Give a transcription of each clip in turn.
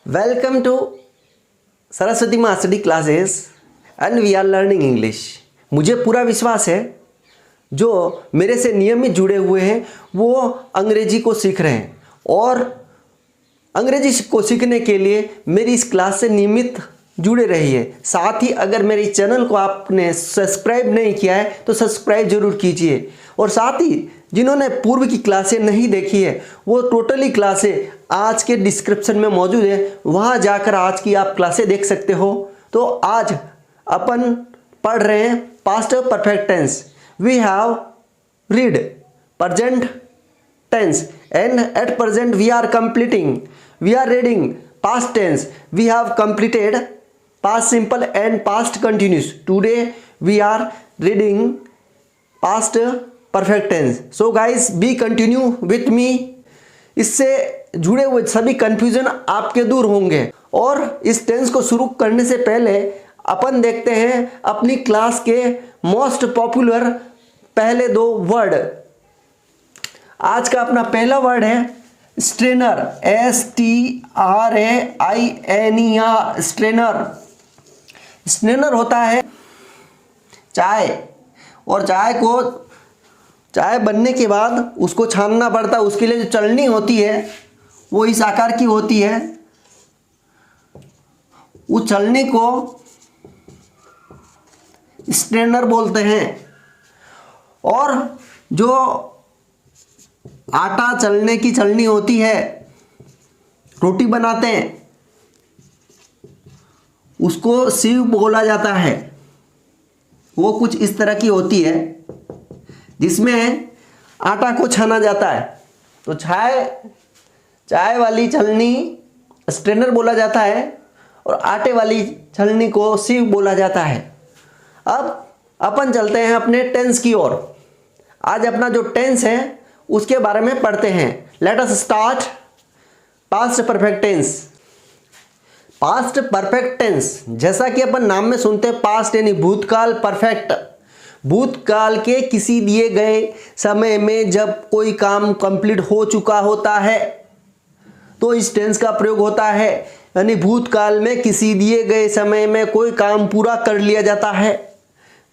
Welcome to Saraswati माँ study classes and we are learning English. मुझे पूरा विश्वास है जो मेरे से नियमित जुड़े हुए हैं वो अंग्रेजी को सीख रहे हैं और अंग्रेजी को सीखने के लिए मेरी इस क्लास से नियमित जुड़े रहिए। साथ ही अगर मेरे चैनल को आपने सब्सक्राइब नहीं किया है तो सब्सक्राइब जरूर कीजिए और साथ ही जिन्होंने पूर्व की क्लासें नहीं देखी है वो टोटली क्लासें आज के डिस्क्रिप्शन में मौजूद है, वहाँ जाकर आज की आप क्लासें देख सकते हो। तो आज अपन पढ़ रहे हैं past perfect tense. We have read present tense and at present we are reading past tense. We have completed past simple and past continuous. Today we are reading past perfect tense. So guys, be continue with me. इससे जुड़े हुए सभी confusion आपके दूर होंगे। और इस tense को शुरू करने से पहले अपन देखते हैं अपनी क्लास के मोस्ट पॉपुलर पहले दो वर्ड। आज का अपना पहला वर्ड है स्ट्रेनर, STRAINER, स्ट्रेनर। स्ट्रेनर होता है चाय, और चाय बनने के बाद उसको छानना पड़ता है। उसके लिए जो चलनी होती है वो इस आकार की होती है। उस चलनी को स्ट्रेनर बोलते हैं। और जो आटा चलने की चलनी होती है, रोटी बनाते हैं, उसको सीव बोला जाता है। वो कुछ इस तरह की होती है जिसमें आटा को छाना जाता है। तो चाय वाली छलनी स्ट्रेनर बोला जाता है और आटे वाली छलनी को सीव बोला जाता है। अब अपन चलते हैं अपने टेंस की ओर। आज अपना जो टेंस है उसके बारे में पढ़ते हैं। Let us start past perfect tense. Past perfect tense, जैसा कि अपन नाम में सुनते हैं पास्ट यानी भूतकाल, परफेक्ट भूतकाल के किसी दिए गए समय में जब कोई काम कंप्लीट हो चुका होता है तो इस टेंस का प्रयोग होता है। यानी भूतकाल में किसी दिए गए समय में कोई काम पूरा कर लिया जाता है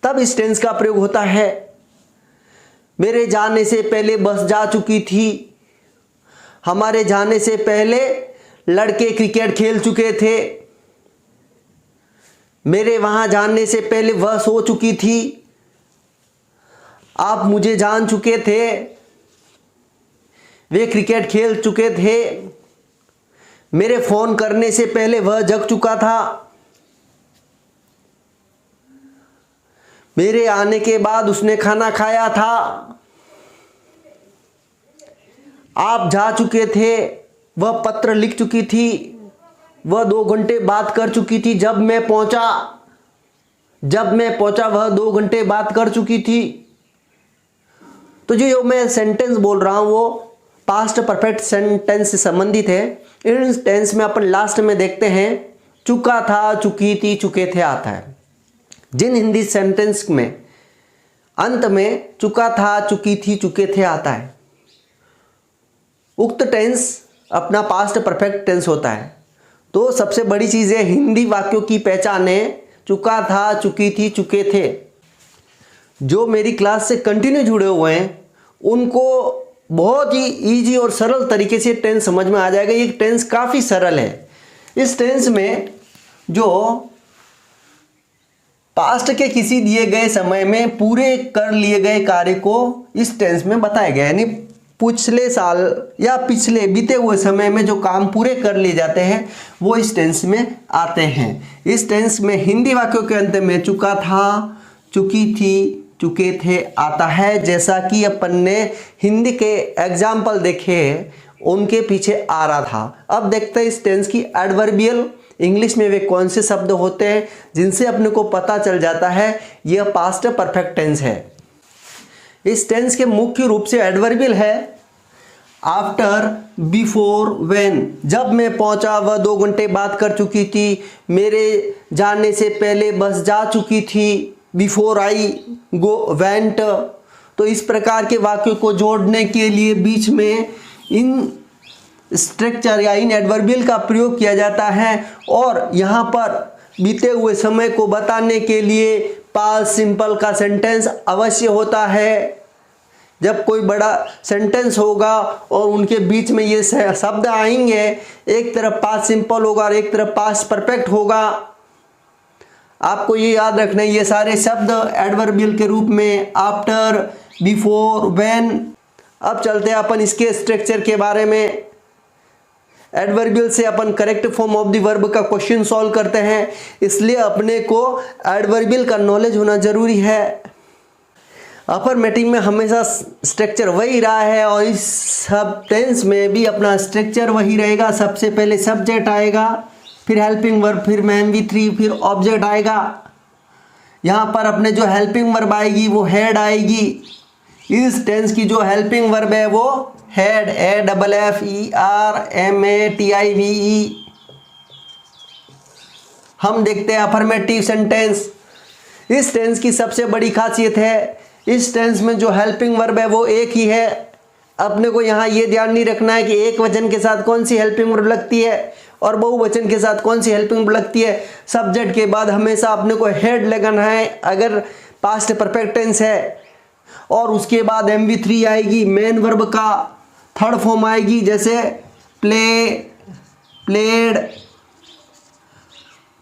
तब इस टेंस का प्रयोग होता है। मेरे जाने से पहले बस जा चुकी थी। हमारे जाने से पहले लड़के क्रिकेट खेल चुके थे। मेरे वहां जाने से पहले वह सो चुकी थी। आप मुझे जान चुके थे। वे क्रिकेट खेल चुके थे। मेरे फोन करने से पहले वह जग चुका था। मेरे आने के बाद उसने खाना खाया था। आप जा चुके थे। वह पत्र लिख चुकी थी। वह 2 घंटे बात कर चुकी थी। जब मैं पहुंचा वह 2 घंटे बात कर चुकी थी। तो जो मैं सेंटेंस बोल रहा हूं वो पास्ट परफेक्ट सेंटेंस से संबंधित है। इन टेंस में अपन लास्ट में देखते हैं चुका था, चुकी थी, चुके थे आता है। जिन हिंदी सेंटेंस में अंत में चुका था, चुकी थी, चुके थे आता है, उक्त टेंस अपना पास्ट परफेक्ट टेंस होता है। तो सबसे बड़ी चीज़ है हिंदी वाक्यों की पहचान है चुका था, चुकी थी, चुके थे। जो मेरी क्लास से कंटिन्यू जुड़े हुए हैं उनको बहुत ही इजी और सरल तरीके से टेंस समझ में आ जाएगा। ये टेंस काफ़ी सरल है। इस टेंस में जो पास्ट के किसी दिए गए समय में पूरे कर लिए गए कार्य को इस टेंस में बताया गया। यानी पिछले साल या पिछले बीते हुए समय में जो काम पूरे कर लिए जाते हैं वो इस टेंस में आते हैं। इस टेंस में हिंदी वाक्यों के अंत में चुका था, चुकी थी, चुके थे आता है। जैसा कि अपन ने हिंदी के एग्जाम्पल देखे उनके पीछे आ रहा था। अब देखते हैं इस टेंस की एडवर्बियल इंग्लिश में वे कौन से शब्द होते हैं जिनसे अपने को पता चल जाता है यह पास्ट परफेक्ट टेंस है। इस टेंस के मुख्य रूप से एडवर्बियल है आफ्टर, बिफोर, व्हेन। जब मैं पहुंचा वह 2 घंटे बात कर चुकी थी। मेरे जाने से पहले बस जा चुकी थी। Before I went. तो इस प्रकार के वाक्यों को जोड़ने के लिए बीच में इन स्ट्रक्चर या इन एडवर्बियल का प्रयोग किया जाता है और यहाँ पर बीते हुए समय को बताने के लिए पास्ट सिंपल का सेंटेंस अवश्य होता है। जब कोई बड़ा सेंटेंस होगा और उनके बीच में ये शब्द आएंगे, एक तरफ पास्ट सिंपल होगा और एक तरफ पास्ट परफेक्ट होगा। आपको ये याद रखना है, ये सारे शब्द एडवर्बियल के रूप में आफ्टर, बिफोर, व्हेन। अब चलते हैं अपन इसके स्ट्रक्चर के बारे में। एडवर्बियल से अपन correct form of the verb का क्वेश्चन सॉल्व करते हैं, इसलिए अपने को एडवर्बियल का नॉलेज होना जरूरी है। अफर्मेटिव में हमेशा स्ट्रक्चर वही रहा है और इस सब टेंस में भी अपना स्ट्रक्चर वही रहेगा। सबसे पहले सब्जेक्ट आएगा, फिर हेल्पिंग वर्ब, फिर मैन V3, फिर ऑब्जेक्ट आएगा। यहाँ पर अपने जो हेल्पिंग वर्ब आएगी वो हेड आएगी। इस टेंस की जो हेल्पिंग वर्ब है वो हेड, AFFERMATIVE। हम देखते हैं अफर्मेटिव सेंटेंस। इस टेंस की सबसे बड़ी खासियत है, इस टेंस में जो हेल्पिंग वर्ब है वो एक ही है। अपने को यहाँ ये ध्यान नहीं रखना है कि एक वचन के साथ कौन सी हेल्पिंग वर्ब लगती है और बहुवचन के साथ कौन सी हेल्पिंग वर्ब लगती है। सब्जेक्ट के बाद हमेशा अपने को हेड लगाना है अगर पास्ट परफेक्ट टेंस है, और उसके बाद MV3 आएगी, मेन वर्ब का थर्ड फॉर्म आएगी, जैसे प्ले, प्लेड,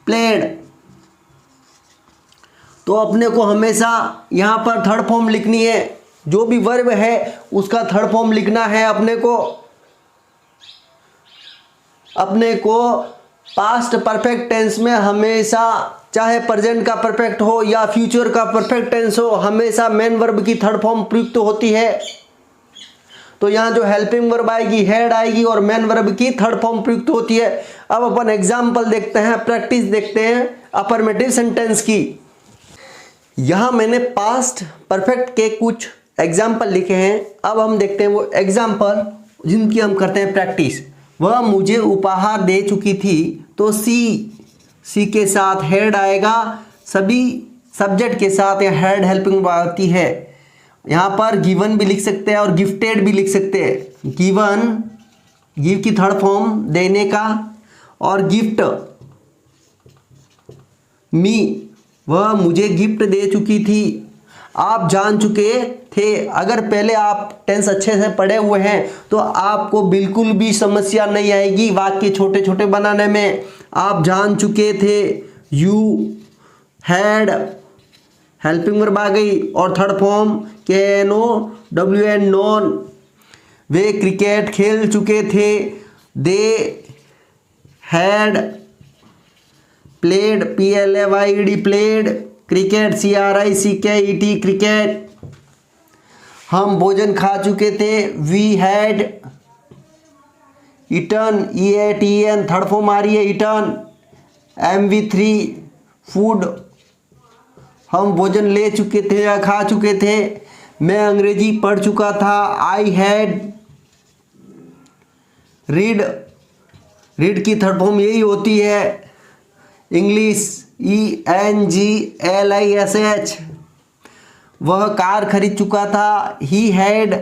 प्लेड। तो अपने को हमेशा यहाँ पर थर्ड फॉर्म लिखनी है, जो भी वर्ब है उसका थर्ड फॉर्म लिखना है। अपने को पास्ट परफेक्ट टेंस में हमेशा, चाहे प्रेजेंट का परफेक्ट हो या फ्यूचर का परफेक्ट टेंस हो, हमेशा मेन वर्ब की थर्ड फॉर्म प्रयुक्त होती है। तो यहाँ जो हेल्पिंग वर्ब आएगी हेड आएगी और मेन वर्ब की थर्ड फॉर्म प्रयुक्त होती है। अब अपन एग्जाम्पल देखते हैं, प्रैक्टिस देखते हैं अफर्मेटिव सेंटेंस की। यहाँ मैंने पास्ट परफेक्ट के कुछ एग्जाम्पल लिखे हैं। अब हम देखते हैं वो एग्जाम्पल जिनकी हम करते हैं प्रैक्टिस। वह मुझे उपहार दे चुकी थी, तो सी के साथ हेड आएगा, सभी सब्जेक्ट के साथ या हेड हेल्पिंग आती है। यहाँ पर गिवन भी लिख सकते हैं और गिफ्टेड भी लिख सकते हैं। गिवन, गिव की थर्ड फॉर्म देने का, और गिफ्ट, मी, वह मुझे गिफ्ट दे चुकी थी। आप जान चुके थे, अगर पहले आप टेंस अच्छे से पढ़े हुए हैं तो आपको बिल्कुल भी समस्या नहीं आएगी वाक्य छोटे छोटे बनाने में। आप जान चुके थे, यू हैड, हेल्पिंग वर्ब आ गई और थर्ड फॉर्म KNOWN, नॉन। वे क्रिकेट खेल चुके थे, they had played, PLAYED, played, cricket, CRICKET, cricket. हम भोजन खा चुके थे, we had eaten, EATN, third form आ रही है ईटन। MV3 फूड, हम भोजन ले चुके थे या खा चुके थे। मैं अंग्रेजी पढ़ चुका था, आई हैड रीड, रीड की थर्ड फॉर्म यही होती है इंग्लिश, ENGLISH। वह कार खरीद चुका था, he had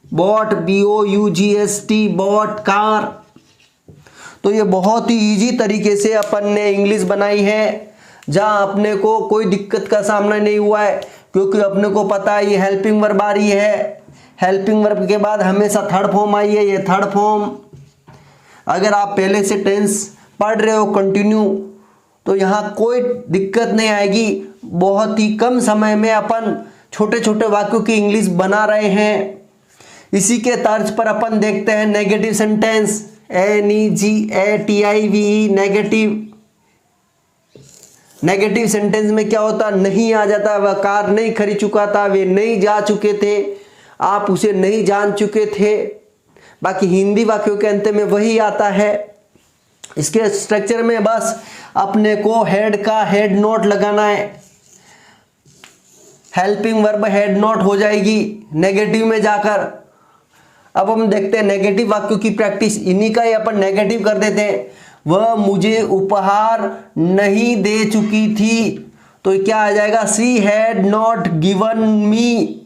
bought, BOUGST, bought car. तो ये बहुत ही इजी तरीके से अपन ने इंग्लिश बनाई है, जहाँ अपने को कोई दिक्कत का सामना नहीं हुआ है, क्योंकि अपने को पता है ये हेल्पिंग वर्ब आ रही है। हेल्पिंग वर्ब के बाद हमेशा थर्ड फॉर्म आई है, ये थर्ड फॉर्म। अगर आप पहले से टेंस पढ़ रहे हो कंटिन्यू, तो यहाँ कोई दिक्कत नहीं आएगी। बहुत ही कम समय में अपन छोटे छोटे वाक्यों की इंग्लिश बना रहे हैं। इसी के तर्ज पर अपन देखते हैं negative sentence, NEGATIVE, negative. Negative sentence में क्या होता, नहीं आ जाता। वह कार नहीं खरीद चुका था, वे नहीं जा चुके थे, आप उसे नहीं जान चुके थे। बाकी हिंदी वाक्यों के अंत में वही आता है। इसके स्ट्रक्चर में बस अपने को हेड का हेड नोट लगाना है, हेल्पिंग वर्ब हेड नोट हो जाएगी नेगेटिव में जाकर। अब हम देखते हैं नेगेटिव वाक्यों की प्रैक्टिस, इन्हीं का ही अपन नेगेटिव कर देते हैं। वह मुझे उपहार नहीं दे चुकी थी, तो क्या आ जाएगा, she had not given me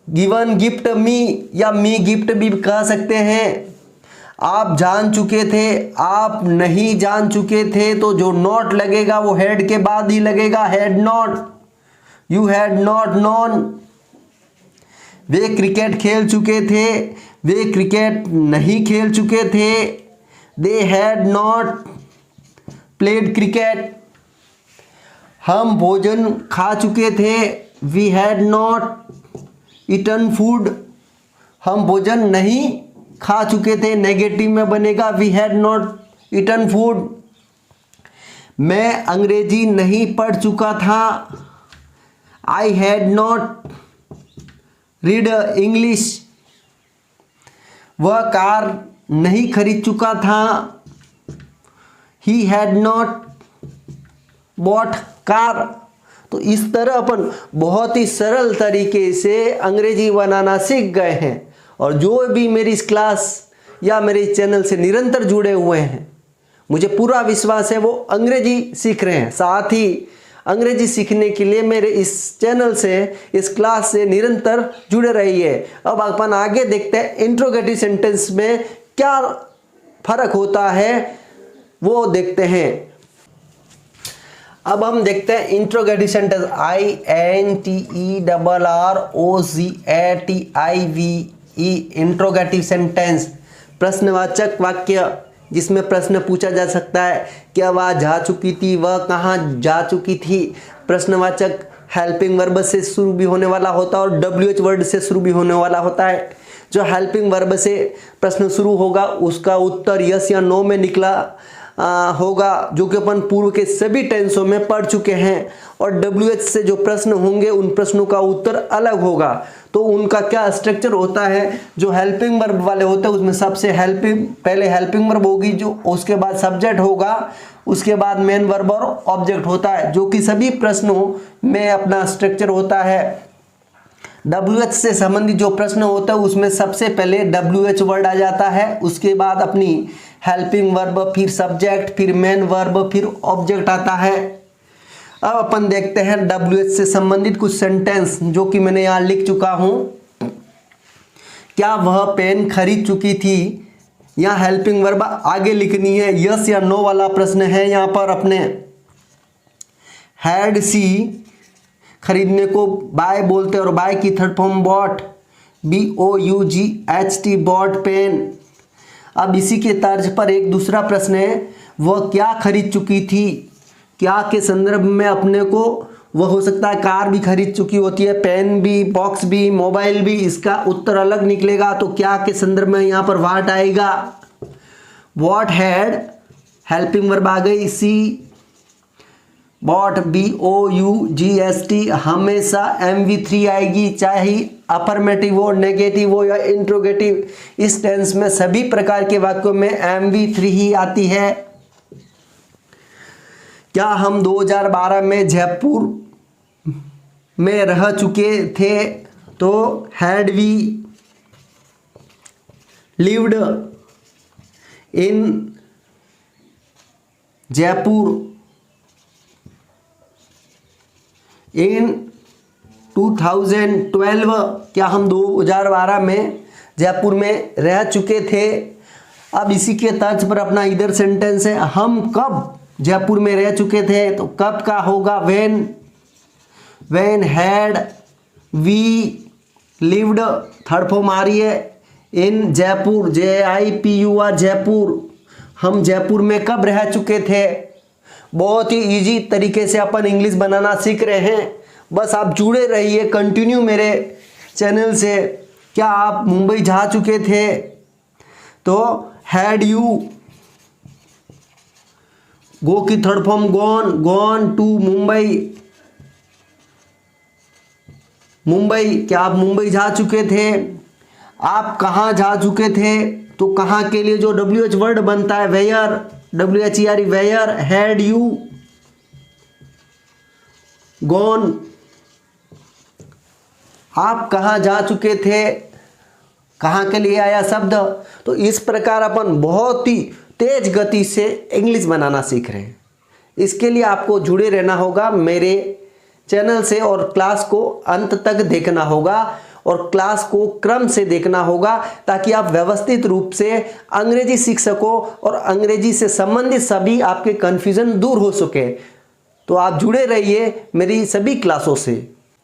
given gift me या मी गिफ्ट भी कह सकते हैं। आप जान चुके थे, आप नहीं जान चुके थे, तो जो नॉट लगेगा वो हैड के बाद ही लगेगा, had not, you had not known. वे क्रिकेट खेल चुके थे, वे क्रिकेट नहीं खेल चुके थे, they had not played cricket. हम भोजन खा चुके थे, we had not eaten food. हम भोजन नहीं खा चुके थे, नेगेटिव में बनेगा we had not eaten food. मैं अंग्रेजी नहीं पढ़ चुका था, I had not read English. वह कार नहीं खरीद चुका था, he had not bought car. तो इस तरह अपन बहुत ही सरल तरीके से अंग्रेजी बनाना सीख गए हैं। और जो भी मेरी इस क्लास या मेरे चैनल से निरंतर जुड़े हुए हैं, मुझे पूरा विश्वास है वो अंग्रेजी सीख रहे हैं। साथ ही अंग्रेजी सीखने के लिए मेरे इस चैनल से, इस क्लास से निरंतर जुड़े रहिए। अब अपन आगे देखते हैं इंट्रोगेटिव सेंटेंस में क्या फर्क होता है, वो देखते हैं। अब हम देखते हैं interrogative sentence, INTERROGATIVE, interrogative sentence, प्रश्नवाचक वाक्य जिसमें प्रश्न पूछा जा सकता है। क्या वह जा चुकी थी, वह कहाँ जा चुकी थी। प्रश्नवाचक हेल्पिंग वर्ब से शुरू भी होने वाला होता है और WH वर्ड से शुरू भी होने वाला होता है। जो हेल्पिंग वर्ब से प्रश्न शुरू होगा उसका उत्तर यस या नो में निकला होगा, जो कि अपन पूर्व के सभी टेंसों में पढ़ चुके हैं। और WH से जो प्रश्न होंगे उन प्रश्नों का उत्तर अलग होगा। तो उनका क्या स्ट्रक्चर होता है, जो हेल्पिंग वर्ब वाले होते हैं उसमें सबसे पहले हेल्पिंग वर्ब होगी, जो उसके बाद सब्जेक्ट होगा, उसके बाद मेन वर्ब और ऑब्जेक्ट होता है, जो कि सभी प्रश्नों में अपना स्ट्रक्चर होता है। WH से संबंधित जो प्रश्न होता है उसमें सबसे पहले WH वर्ड आ जाता है, उसके बाद अपनी हेल्पिंग वर्ब, फिर सब्जेक्ट, फिर मेन वर्ब, फिर ऑब्जेक्ट आता है। अब अपन देखते हैं WH से संबंधित कुछ सेंटेंस जो कि मैंने यहाँ लिख चुका हूँ। क्या वह पेन खरीद चुकी थी, यहाँ हेल्पिंग वर्ब आगे लिखनी है, यस या नो वाला प्रश्न है। यहाँ पर अपने हैड सी खरीदने को बाय बोलते हैं और बाय की third form bought, BOUGHT, bought pen. अब इसी के तर्ज पर एक दूसरा प्रश्न है, वह क्या खरीद चुकी थी। क्या के संदर्भ में अपने को वह हो सकता है कार भी खरीद चुकी होती है, पेन भी, बॉक्स भी, मोबाइल भी, इसका उत्तर अलग निकलेगा। तो क्या के संदर्भ में यहाँ पर व्हाट आएगा, व्हाट हैड, हेल्पिंग वर्ब आ गई सी, बॉट BOUGHT, हमेशा MV3 आएगी, चाहे अफर्मेटिव हो, नेगेटिव हो या इंट्रोगेटिव। इस टेंस में सभी प्रकार के वाक्यों में MV3 ही आती है। क्या हम 2012 में जयपुर में रह चुके थे, तो had we lived in Jaipur in 2012। क्या हम 2012 में जयपुर में रह चुके थे। अब इसी के तर्ज पर अपना इधर सेंटेंस है, हम कब जयपुर में रह चुके थे, तो कब का होगा when had we lived, third form आ रही है, इन जयपुर, JIPUR, जयपुर, हम जयपुर में कब रह चुके थे। बहुत ही इजी तरीके से अपन इंग्लिश बनाना सीख रहे हैं, बस आप जुड़े रहिए कंटिन्यू मेरे चैनल से। क्या आप मुंबई जा चुके थे, तो हैड यू, गो की third form gone to Mumbai, क्या आप मुंबई जा चुके थे। आप कहाँ जा चुके थे, तो कहाँ के लिए जो WH वर्ड बनता है where, WHERE, where, had you gone, आप कहाँ जा चुके थे, कहाँ के लिए आया शब्द। तो इस प्रकार अपन बहुत ही तेज गति से इंग्लिश बनाना सीख रहे हैं। इसके लिए आपको जुड़े रहना होगा मेरे चैनल से और क्लास को अंत तक देखना होगा। और क्लास को क्रम से देखना होगा ताकि आप व्यवस्थित रूप से अंग्रेजी सीख सको और अंग्रेजी से संबंधित सभी आपके कन्फ्यूज़न दूर हो सके। तो आप जुड़े रहिए मेरी सभी क्लासों से।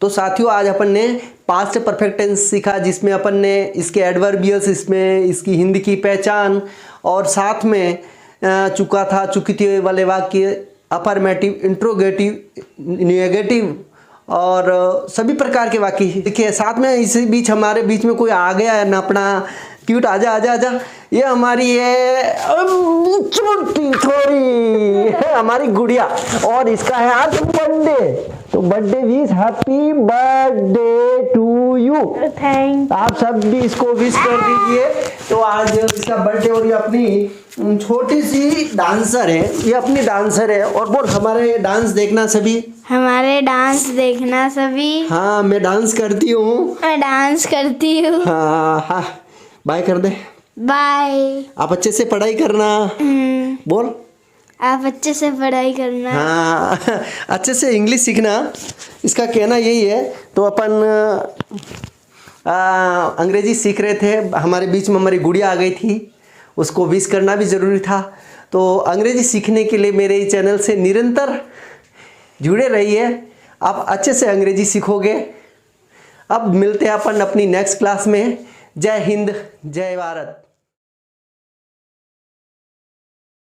तो साथियों, आज अपन ने पास्ट परफेक्ट टेंस सीखा, जिसमें अपन ने इसके एडवर्बियल्स, इसमें इसकी हिंदी की पहचान, और साथ में चुका था चुकी थी वाले वाक्य, अफर्मेटिव, इंट्रोगेटिव, नेगेटिव और सभी प्रकार के वाक्य देखिए। साथ में इसी बीच हमारे बीच में कोई आ गया है ना अपना क्यूट, आजा आजा आजा, ये हमारी है छोटी थोड़ी है हमारी गुड़िया, और इसका है आज बर्थडे। तो birthday wish, happy birthday to you. Thank आप सब भी इसको विश कर दीजिए। तो आज इसका बर्थडे, और ये अपनी छोटी सी डांसर है, ये अपनी डांसर है। और बोल हमारे डांस देखना सभी, हमारे डांस देखना सभी। हाँ मैं डांस करती हूँ, मैं डांस करती हूँ। हाँ हाँ, बाय कर दे। बाय। आप अच्छे से पढ़ाई करना, बोल। आप अच्छे से पढ़ाई करना। हाँ अच्छे से इंग्लिश सीखना, इसका कहना यही है। तो अपन अंग्रेजी सीख रहे थे, हमारे बीच में हमारी गुड़िया आ गई थी, उसको विश करना भी ज़रूरी था। तो अंग्रेजी सीखने के लिए मेरे चैनल से निरंतर जुड़े रहिए, आप अच्छे से अंग्रेजी सीखोगे। अब मिलते हैं अपन अपनी नेक्स्ट क्लास में। जय हिंद, जय भारत।